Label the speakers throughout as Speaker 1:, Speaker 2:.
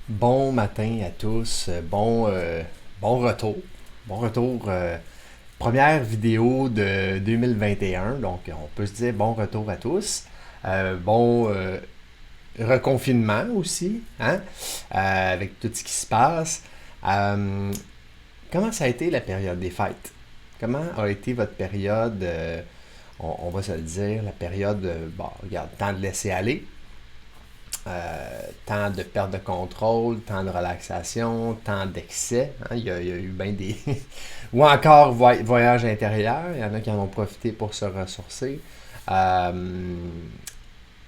Speaker 1: Bon matin à tous, bon retour. Bon retour, première vidéo de 2021, donc on peut se dire bon retour à tous. Bon reconfinement aussi, hein, avec tout ce qui se passe. Euh, Comment ça a été la période des fêtes? Comment a été votre période, on va se le dire, la période, bon, regarde, temps de laisser aller, temps de perte de contrôle, temps de relaxation, temps d'excès. Hein, il y a eu bien des... Ou encore voyage intérieur. Il y en a qui en ont profité pour se ressourcer. Euh,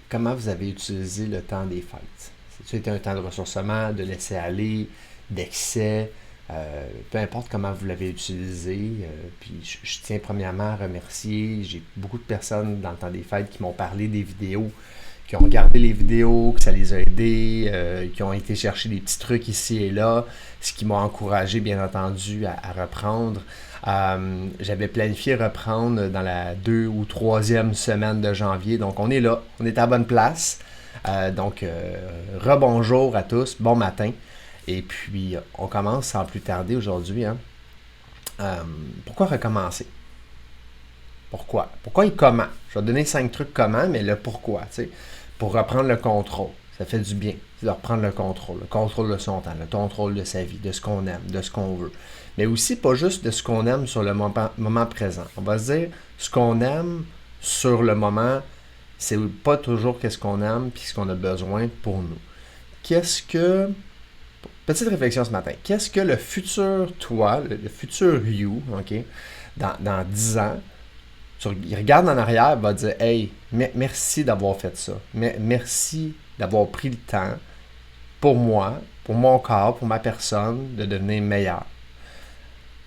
Speaker 1: Comment vous avez utilisé le temps des fêtes? C'est-tu été un temps de ressourcement, de laisser aller, d'excès? Peu importe comment vous l'avez utilisé. Puis je tiens premièrement à remercier. J'ai beaucoup de personnes dans le temps des fêtes qui m'ont parlé des vidéos, qui ont regardé les vidéos, que ça les a aidés, qui ont été chercher des petits trucs ici et là, ce qui m'a encouragé, bien entendu, à reprendre. J'avais planifié reprendre dans la 2 ou 3e semaine de janvier, donc on est là, on est à la bonne place. Rebonjour à tous, bon matin. Et puis, on commence sans plus tarder aujourd'hui. Hein. Euh, Pourquoi recommencer? Pourquoi? Pourquoi et comment? Je vais donner 5 trucs comment, mais le pourquoi, tu sais. Pour reprendre le contrôle. Ça fait du bien, c'est de reprendre le contrôle de son temps, le contrôle de sa vie, de ce qu'on aime, de ce qu'on veut. Mais aussi pas juste de ce qu'on aime sur le moment présent. On va se dire, ce qu'on aime sur le moment, c'est pas toujours qu'est-ce qu'on aime puis ce qu'on a besoin pour nous. Qu'est-ce que... Petite réflexion ce matin. Qu'est-ce que le futur toi, le futur you, ok, dans 10 ans, il regarde en arrière et va dire Hey, merci d'avoir fait ça. Merci d'avoir pris le temps pour moi, pour mon corps, pour ma personne, de devenir meilleur.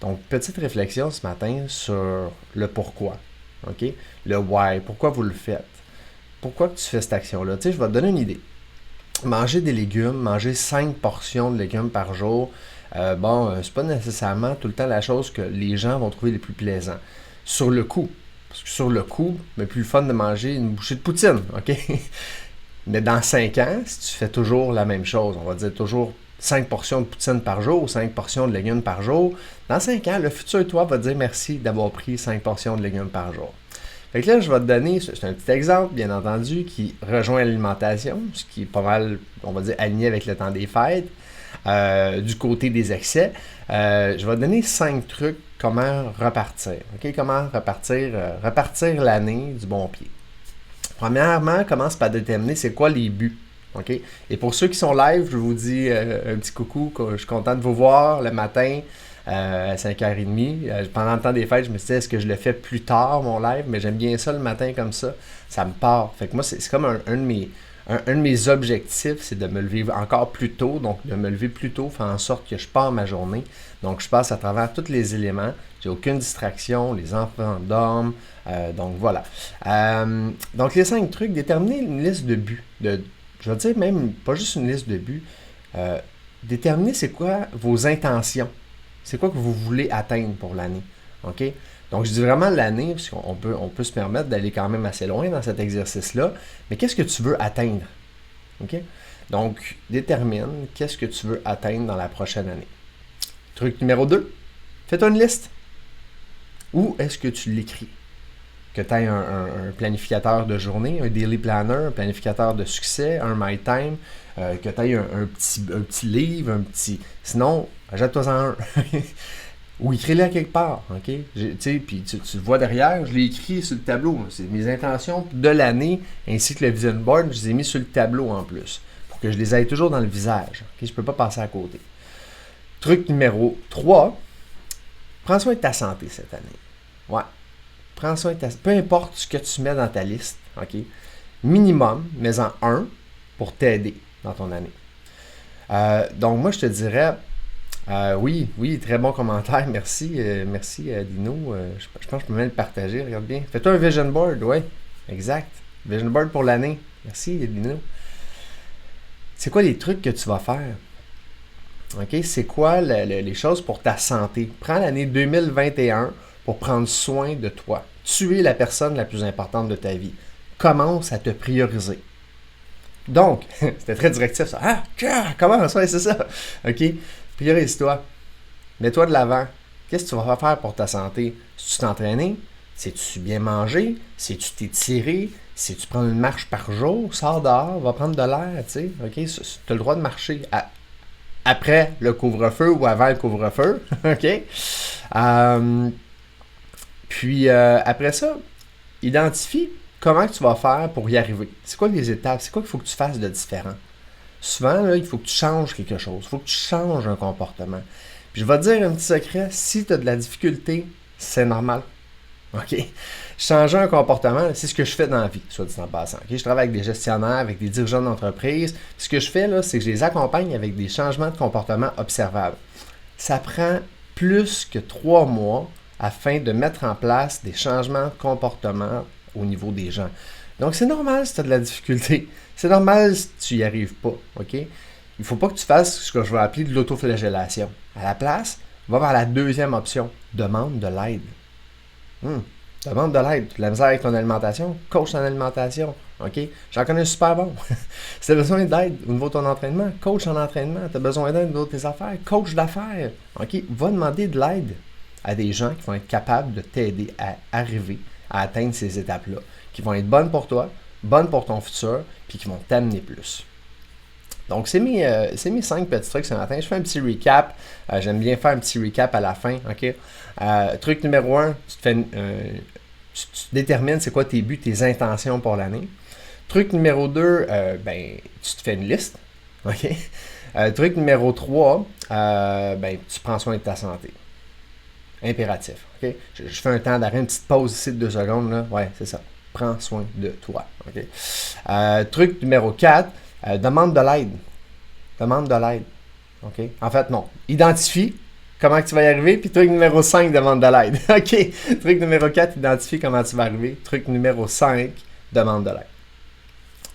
Speaker 1: Donc, petite réflexion ce matin sur le pourquoi. OK? Le why. Pourquoi vous le faites? Pourquoi que tu fais cette action-là? Tu sais, je vais te donner une idée. Manger des légumes, manger 5 portions de légumes par jour, c'est pas nécessairement tout le temps la chose que les gens vont trouver les plus plaisants. Sur le coup, parce que sur le coup, c'est plus le fun de manger une bouchée de poutine, OK? Mais dans 5 ans, si tu fais toujours la même chose, on va dire toujours 5 portions de poutine par jour, 5 portions de légumes par jour, dans 5 ans, le futur toi va te dire merci d'avoir pris 5 portions de légumes par jour. Fait que là, je vais te donner, c'est un petit exemple, bien entendu, qui rejoint l'alimentation, ce qui est pas mal, on va dire, aligné avec le temps des fêtes, du côté des excès. Je vais te donner 5 trucs comment repartir. OK? Comment repartir l'année du bon pied. Premièrement, commence par déterminer c'est quoi les buts. OK? Et pour ceux qui sont live, je vous dis un petit coucou, je suis content de vous voir le matin à 5h30. Pendant le temps des fêtes, je me suis dit, est-ce que je le fais plus tard, mon live? Mais j'aime bien ça le matin comme ça. Ça me part. Fait que moi, c'est comme un de mes objectifs, c'est de me lever encore plus tôt. Donc, de me lever plus tôt fait en sorte que je pars ma journée. Donc, je passe à travers tous les éléments. J'ai aucune distraction. Les enfants dorment. Donc, voilà. Donc, les 5 trucs, déterminer une liste de buts. Je vais dire même, pas juste une liste de buts. Déterminer c'est quoi vos intentions. C'est quoi que vous voulez atteindre pour l'année. OK? Donc, je dis vraiment l'année, parce on peut se permettre d'aller quand même assez loin dans cet exercice-là. Mais qu'est-ce que tu veux atteindre? OK? Donc, détermine qu'est-ce que tu veux atteindre dans la prochaine année. Truc numéro 2, fais-toi une liste. Où est-ce que tu l'écris? Que tu aies un planificateur de journée, un daily planner, un planificateur de succès, un My Time, que tu aies un petit livre, un petit... Sinon, achète-toi-en un. Ou écris-le à quelque part, OK? Puis tu le vois derrière, je l'ai écrit sur le tableau. C'est mes intentions de l'année, ainsi que le vision board, je les ai mis sur le tableau en plus, pour que je les aille toujours dans le visage. OK? Je ne peux pas passer à côté. Truc numéro 3, prends soin de ta santé cette année. Ouais. Prends soin de ta santé. Peu importe ce que tu mets dans ta liste, OK? Minimum, mets-en un pour t'aider dans ton année. Donc, moi, je te dirais... oui, très bon commentaire. Merci, Dino. Je pense que je peux même le partager. Regarde bien. Fais-toi un vision board, ouais. Exact. Vision board pour l'année. Merci, Dino. C'est quoi les trucs que tu vas faire? OK? C'est quoi les choses pour ta santé? Prends l'année 2021 pour prendre soin de toi. Tu es la personne la plus importante de ta vie. Commence à te prioriser. Donc, c'était très directif ça. Ah, comment ça, c'est ça? OK? Priorise-toi. Mets-toi de l'avant. Qu'est-ce que tu vas faire pour ta santé? Si tu t'entraîner? Si tu bien manger? Si tu t'étirer? Si tu prends une marche par jour? Sors dehors, va prendre de l'air, tu sais. OK? Tu as le droit de marcher après le couvre-feu ou avant le couvre-feu. OK? Puis après ça, identifie comment tu vas faire pour y arriver. C'est quoi les étapes? C'est quoi qu'il faut que tu fasses de différent? Souvent, là, il faut que tu changes quelque chose. Il faut que tu changes un comportement. Puis je vais te dire un petit secret, si tu as de la difficulté, c'est normal. OK? Changer un comportement, c'est ce que je fais dans la vie, soit dit en passant. OK? Je travaille avec des gestionnaires, avec des dirigeants d'entreprise. Ce que je fais, là, c'est que je les accompagne avec des changements de comportement observables. Ça prend plus que 3 mois afin de mettre en place des changements de comportement au niveau des gens. Donc, c'est normal si tu as de la difficulté. C'est normal si tu n'y arrives pas. OK? Il ne faut pas que tu fasses ce que je vais appeler de l'autoflagellation. À la place, va vers la deuxième option. Demande de l'aide. Demande de l'aide. Tu as de la misère avec ton alimentation? Coach ton alimentation. OK? J'en connais un super bon. Si tu as besoin d'aide au niveau de ton entraînement, coach en entraînement. Tu as besoin d'aide au niveau de tes affaires, coach d'affaires. OK? Va demander de l'aide à des gens qui vont être capables de t'aider à arriver à atteindre ces étapes-là, qui vont être bonnes pour toi, bonnes pour ton futur, puis qui vont t'amener plus. Donc, c'est mes 5 petits trucs ce matin. Je fais un petit recap. J'aime bien faire un petit recap à la fin. OK? Truc numéro 1, tu détermines c'est quoi tes buts, tes intentions pour l'année. Truc numéro 2, tu te fais une liste. OK? Truc numéro 3, tu prends soin de ta santé. Impératif. OK? Je fais un temps d'arrêt, une petite pause ici de 2 secondes. Là. Ouais, c'est ça. Prends soin de toi. OK? Truc numéro 4, demande de l'aide. Demande de l'aide. OK? En fait, non. Identifie comment tu vas y arriver. Puis truc numéro 5, demande de l'aide. OK? Truc numéro 4, identifie comment tu vas arriver. Truc numéro 5, demande de l'aide.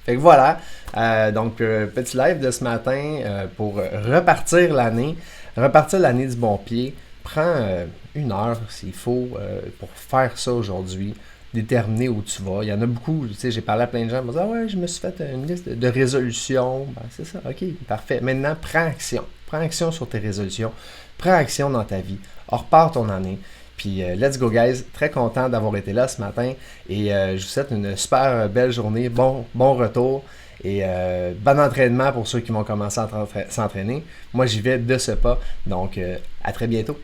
Speaker 1: Fait que voilà. Petit live de ce matin pour repartir l'année. Repartir l'année du bon pied. Prends 1 heure s'il faut pour faire ça aujourd'hui. Déterminer où tu vas. Il y en a beaucoup, tu sais, j'ai parlé à plein de gens, ils me disent « Ah ouais, je me suis fait une liste de résolutions. » Ben, c'est ça, ok, parfait. Maintenant, prends action. Prends action sur tes résolutions. Prends action dans ta vie. Repars ton année. Puis, let's go, guys. Très content d'avoir été là ce matin. Et je vous souhaite une super belle journée. Bon retour. Et bon entraînement pour ceux qui vont commencer à s'entraîner. Moi, j'y vais de ce pas. Donc, à très bientôt.